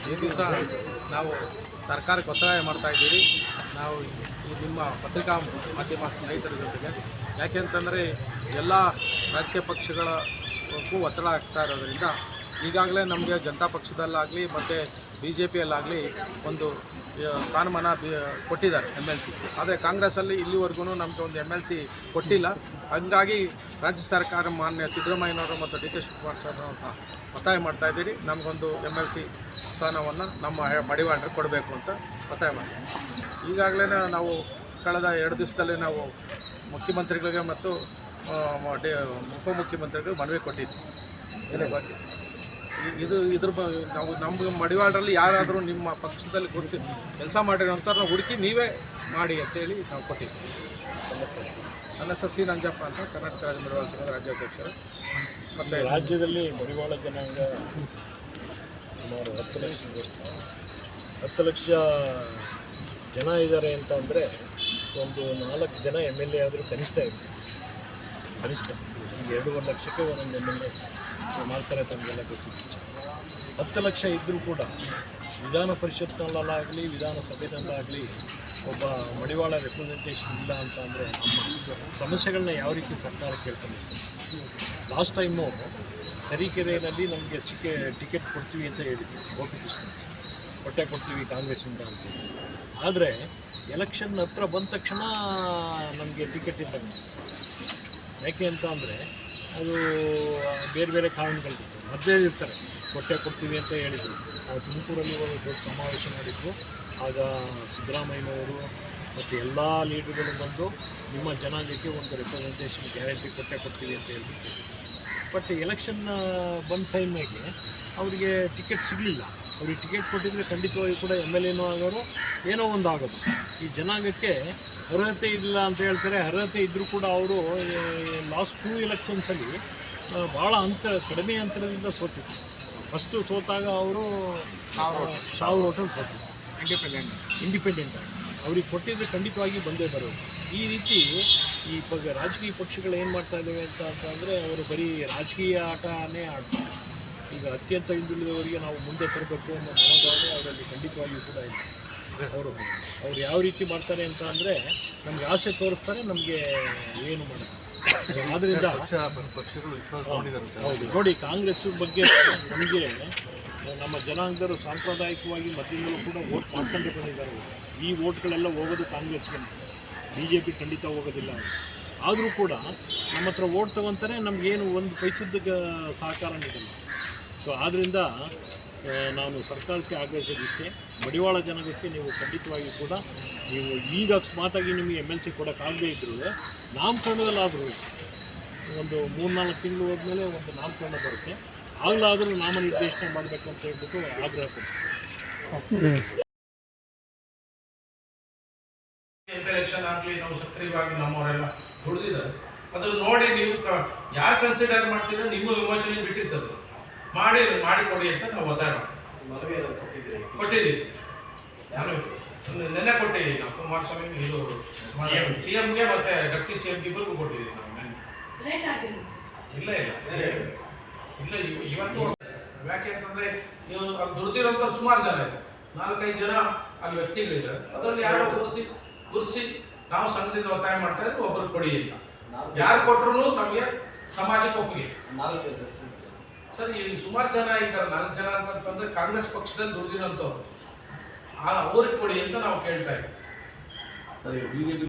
ಈ ದಿವಸ ನಾವು ಸರ್ಕಾರಕ್ಕೆ ಒತ್ತಾಯ ಮಾಡ್ತಾ ಇದ್ದೀವಿ. ನಾವು ಈ ನಿಮ್ಮ ಪತ್ರಿಕಾ ಮಾಧ್ಯಮ ಸ್ನೇಹಿತರ ಜೊತೆಗೆ ಯಾಕೆಂತಂದರೆ ಎಲ್ಲ ರಾಜಕೀಯ ಪಕ್ಷಗಳಕ್ಕೂ ಒತ್ತಡ ಆಗ್ತಾ ಇರೋದರಿಂದ ಈಗಾಗಲೇ ನಮಗೆ ಜನತಾ ಪಕ್ಷದಲ್ಲಾಗಲಿ ಮತ್ತು BJPಯಲ್ಲಾಗಲಿ ಒಂದು ಸ್ಥಾನಮಾನ ಕೊಟ್ಟಿದ್ದಾರೆ MLC. ಆದರೆ ಕಾಂಗ್ರೆಸ್ಸಲ್ಲಿ ಇಲ್ಲಿವರೆಗೂ ನಮಗೆ ಒಂದು MLC ಕೊಟ್ಟಿಲ್ಲ. ಹಾಗಾಗಿ ರಾಜ್ಯ ಸರ್ಕಾರ ಮಾನ್ಯ ಸಿದ್ದರಾಮಯ್ಯನವರು ಮತ್ತು DK ಶಿವಕುಮಾರ್ ಸರ್ ಒತ್ತಾಯ ಮಾಡ್ತಾ ಇದ್ದೀರಿ. ನಮಗೊಂದು MLC ಸ್ಥಾನವನ್ನು ನಮ್ಮ ಮಡಿವಾಳರಿಗೆ ಕೊಡಬೇಕು ಅಂತ ಒತ್ತಾಯ ಮಾಡ್ತೀವಿ. ಈಗಾಗಲೇ ನಾವು ಕಳೆದ 2 ದಿವಸದಲ್ಲಿ ನಾವು ಮುಖ್ಯಮಂತ್ರಿಗಳಿಗೆ ಮತ್ತು ಉಪಮುಖ್ಯಮಂತ್ರಿಗಳಿಗೆ ಮನವಿ ಕೊಟ್ಟಿದ್ವಿ. ಇದ್ರ ನಾವು ನಮ್ಮ ಮಡಿವಾಳರಲ್ಲಿ ಯಾರಾದರೂ ನಿಮ್ಮ ಪಕ್ಷದಲ್ಲಿ ಗುರುತಿ ಕೆಲಸ ಮಾಡಿರೋಂಥವ್ರನ್ನ ಹುಡುಕಿ ನೀವೇ ಮಾಡಿ ಅಂತೇಳಿ ನಾವು ಕೊಟ್ಟಿದ್ವಿ. ನನ್ನ ಹೆಸರು C. ನಂಜಪ್ಪ ಅಂತ, ಕರ್ನಾಟಕ ರಾಜ್ಯ ಮಡಿವಾಳ ಸಂಘದ ರಾಜ್ಯಾಧ್ಯಕ್ಷರು. ಮತ್ತು ರಾಜ್ಯದಲ್ಲಿ ಮಡಿವಾಳ ಜನಾಂಗ ಸುಮಾರು 10 ಲಕ್ಷ ಜನ ಇದ್ದಾರೆ ಅಂತ ಅಂದರೆ ಒಂದು 4 ಜನ MLA ಆದರೂ ಕನಿಷ್ಠ ಇದೆ. ಕನಿಷ್ಠ ಈಗ 2.5 ಲಕ್ಷಕ್ಕೆ ಒಂದೊಂದು MLA ಮಾಡ್ತಾರೆ. ತಮಗೆಲ್ಲ ಗೊತ್ತಿತ್ತು. 10 ಲಕ್ಷ ಇದ್ದರೂ ಕೂಡ ವಿಧಾನ ಪರಿಷತ್ನಲ್ಲಾಗಲಿ ವಿಧಾನಸಭೆಯಲ್ಲಾಗಲಿ ಒಬ್ಬ ಮಡಿವಾಳ ರೆಪ್ರೆಸೆಂಟೇಷನ್ ಇಲ್ಲ ಅಂತ ಅಂದರೆ ನಮ್ಮ ಸಮಸ್ಯೆಗಳನ್ನ ಯಾವ ರೀತಿ ಸರ್ಕಾರ ಕೇಳ್ಕೊಂಡಿತ್ತು. ಲಾಸ್ಟ್ ಟೈಮು ತರೀಕೆರೆಯಲ್ಲಿ ನಮಗೆ ಟಿಕೆಟ್ ಕೊಡ್ತೀವಿ ಅಂತ ಹೇಳಿದ್ವಿ. ಗೋಪಿಕೃಷ್ಣ ಹೊಟ್ಟೆ ಕೊಡ್ತೀವಿ ಕಾಂಗ್ರೆಸ್ಸಿಂದ ಅಂತೇಳಿ. ಆದರೆ ಎಲೆಕ್ಷನ್ ಹತ್ರ ಬಂದ ತಕ್ಷಣ ನಮಗೆ ಟಿಕೆಟ್ ಇದ್ದಾಗ ಯಾಕೆ ಅಂತ ಅಂದರೆ ಅದು ಬೇರೆ ಬೇರೆ ಕಾರಣಗಳಿತ್ತು. ಮಧ್ಯೆ ಇರ್ತಾರೆ ಹೊಟ್ಟೆ ಕೊಡ್ತೀವಿ ಅಂತ ಹೇಳಿದರು. ನಾವು ತುಮಕೂರಲ್ಲಿ ಒಂದು ದೊಡ್ಡ ಸಮಾವೇಶ ಮಾಡಿದ್ರು. ಆಗ ಸಿದ್ದರಾಮಯ್ಯನವರು ಮತ್ತು ಎಲ್ಲ ಲೀಡರ್ಗಳು ಬಂದು ನಿಮ್ಮ ಜನಾಂಗಕ್ಕೆ ಒಂದು ರೆಪ್ರೆಸೆಂಟೇಷನ್ ಗ್ಯಾರಂಟಿ ಕೊಡ್ತೀವಿ ಅಂತ ಹೇಳ್ಬಿಟ್ಟು. ಬಟ್ ಎಲೆಕ್ಷನ್ ಬಂದ ಟೈಮಿಗೆ ಅವರಿಗೆ ಟಿಕೆಟ್ ಸಿಗಲಿಲ್ಲ. ಅವ್ರಿಗೆ ಟಿಕೆಟ್ ಕೊಟ್ಟಿದ್ರೆ ಖಂಡಿತವಾಗಿ ಕೂಡ MLAನೂ ಆಗೋರು, ಏನೋ ಒಂದು ಆಗೋದು. ಈ ಜನಾಂಗಕ್ಕೆ ಅರ್ಹತೆ ಇಲ್ಲ ಅಂತ ಹೇಳ್ತಾರೆ. ಅರ್ಹತೆ ಇದ್ದರೂ ಕೂಡ ಅವರು ಲಾಸ್ಟ್ 2 ಎಲೆಕ್ಷನ್ಸಲ್ಲಿ ಭಾಳ ಕಡಿಮೆ ಅಂತರದಿಂದ ಸೋತಿದ್ರು. ಫಸ್ಟು ಸೋತಾಗ ಅವರು 1000 ಓಟಲ್ಲಿ ಸೋತಿದ್ರು. ಇಂಡಿಪೆಂಡೆಂಟ್ ಆಗಿ ಅವ್ರಿಗೆ ಕೊಟ್ಟಿದ್ರೆ ಖಂಡಿತವಾಗಿ ಬಂದೇ ಬರೋದು. ಈ ರೀತಿ ಈ ರಾಜಕೀಯ ಪಕ್ಷಗಳು ಏನು ಮಾಡ್ತಾ ಇದ್ದಾವೆ ಅಂತಂದರೆ ಅವರು ಬರೀ ರಾಜಕೀಯ ಆಟನೇ ಆಡ್ತಾರೆ. ಈಗ ಅತ್ಯಂತ ಹಿಂದುಳಿದವರಿಗೆ ನಾವು ಮುಂದೆ ತರಬೇಕು ಅನ್ನೋ ಮನೋಭಾವನೆ ಅವರಲ್ಲಿ ಖಂಡಿತವಾಗಿಯೂ ಕೂಡ ಇಲ್ಲ. ಅವ್ರು ಯಾವ ರೀತಿ ಮಾಡ್ತಾರೆ ಅಂತ ಅಂದರೆ ನಮಗೆ ಆಸೆ ತೋರಿಸ್ತಾರೆ, ನಮಗೆ ಏನು ಮಾಡೋದು. ಆದ್ದರಿಂದ ಹೌದು ನೋಡಿ, ಕಾಂಗ್ರೆಸ್ ಬಗ್ಗೆ ನಮಗೆ ನಮ್ಮ ಜನಾಂಗದವರು ಸಾಂಪ್ರದಾಯಿಕವಾಗಿ ಮೊದಲಿಂದಲೂ ಕೂಡ ವೋಟ್ ಮಾಡ್ಕೊಂಡು ಬಂದಿದ್ದಾರೆ. ಈ ವೋಟ್ಗಳೆಲ್ಲ ಹೋಗೋದು ಕಾಂಗ್ರೆಸ್ಗೆ, BJP ಖಂಡಿತ ಹೋಗೋದಿಲ್ಲ. ಆದರೂ ಕೂಡ ನಮ್ಮ ಹತ್ರ ವೋಟ್ ತೊಗೊತಾರೆ, ನಮಗೇನು ಒಂದು ಪೈಸದ ಸಹಕಾರ ನೀಡಲ್ಲ. ಸೊ ಆದ್ದರಿಂದ ನಾನು ಸರ್ಕಾರಕ್ಕೆ ಆಗ್ರಹಿಸೋದಿಷ್ಟೇ, ಮಡಿವಾಳ ಜನಾಂಗಕ್ಕೆ ನೀವು ಖಂಡಿತವಾಗಿ ಕೂಡ ನೀವು ಈಗ ಅಕಸ್ಮಾತಾಗಿ ನಿಮಗೆ MLC ಕೊಡೋಕ್ಕಾಗದೇ ಇದ್ದರೂ ನಾಮಕರಣದಲ್ಲಾದರೂ ಒಂದು 3-4 ತಿಂಗಳು ಹೋದ್ಮೇಲೆ ಒಂದು ನಾಮಕರಣ ಬರುತ್ತೆ. ಆಗಲಾದರೂ ನಾಮನಿರ್ದೇಶನ ಮಾಡಬೇಕು ಅಂತ ಹೇಳ್ಬಿಟ್ಟು ಆಗ್ರಹ ಪಡ್ತೀವಿ. ಎಲೆಕ್ಷನ್ ಆಗಲಿ ನಾವು ಸಕ್ರಿಯವಾಗಿ ನಮ್ಮವರೆಲ್ಲ ದುಡಿದಿದ್ದಾರೆ. ಅದನ್ನು ನೋಡಿ ನೀವು ಯಾರು ಕನ್ಸಿಡರ್ ಮಾಡ್ತೀರೋ ನಿಮ್ಮ ವಿಮೋಚನೆ ಬಿಟ್ಟಿರ್ತದೆ, ಮಾಡಿಕೊಡಿ ಅಂತ ನಾವು ಒತ್ತಾಯ ಮಾಡ್ತೀವಿ. ಕೊಟ್ಟಿದ್ದೀವಿ. ನಾನು ನೆನ್ನೆ ಕೊಟ್ಟಿದ್ದೀವಿ. ನಾವು ಕುಮಾರಸ್ವಾಮಿ ಇದು CMಗೆ ಮತ್ತು ಡೆಪ್ಟಿ CMಗೆ ಇಬ್ಬರಿಗೂ ಕೊಟ್ಟಿದ್ದೀವಿ. ನಾವು ಇಲ್ಲ ಇವತ್ತು ಯಾಕೆ ಅಂತಂದರೆ ನೀವು ಅಲ್ಲಿ ದುಡ್ದಿರೋಂಥ ಸುಮಾರು ಜನ ಇದೆ, 4-5 ಜನ ಅಲ್ಲಿ ವ್ಯಕ್ತಿಗಳಿದ್ದಾರೆ. ಅದರಲ್ಲಿ ಯಾರೋ ಗುರುಸಿ ನಾವು ಸಂಘದಿಂದ ಒತ್ತಾಯ ಮಾಡ್ತಾ ಇದ್ವಿ, ಒಬ್ಬರು ಕೊಡಿ ಇಲ್ಲ. ಯಾರು ಕೊಟ್ಟರು ನಮಗೆ ಸಮಾಜಕ್ಕೆ ಒಪ್ಪಿಗೆ. 4 ಜನ ಸರ್, ಈ ಸುಮಾರು ಜನ ಇದ್ದಾರೆ. 4 ಜನ ಅಂತಂದ್ರೆ ಕಾಂಗ್ರೆಸ್ ಪಕ್ಷದಲ್ಲಿ ದುಡ್ದಿರೋಂಥವ್ರು, ಅವ್ರಿಗೆ ಕೊಡಿ ಅಂತ ನಾವು ಕೇಳ್ತಾ ಇದ್ದೀವಿ. ಸರಿ, BJP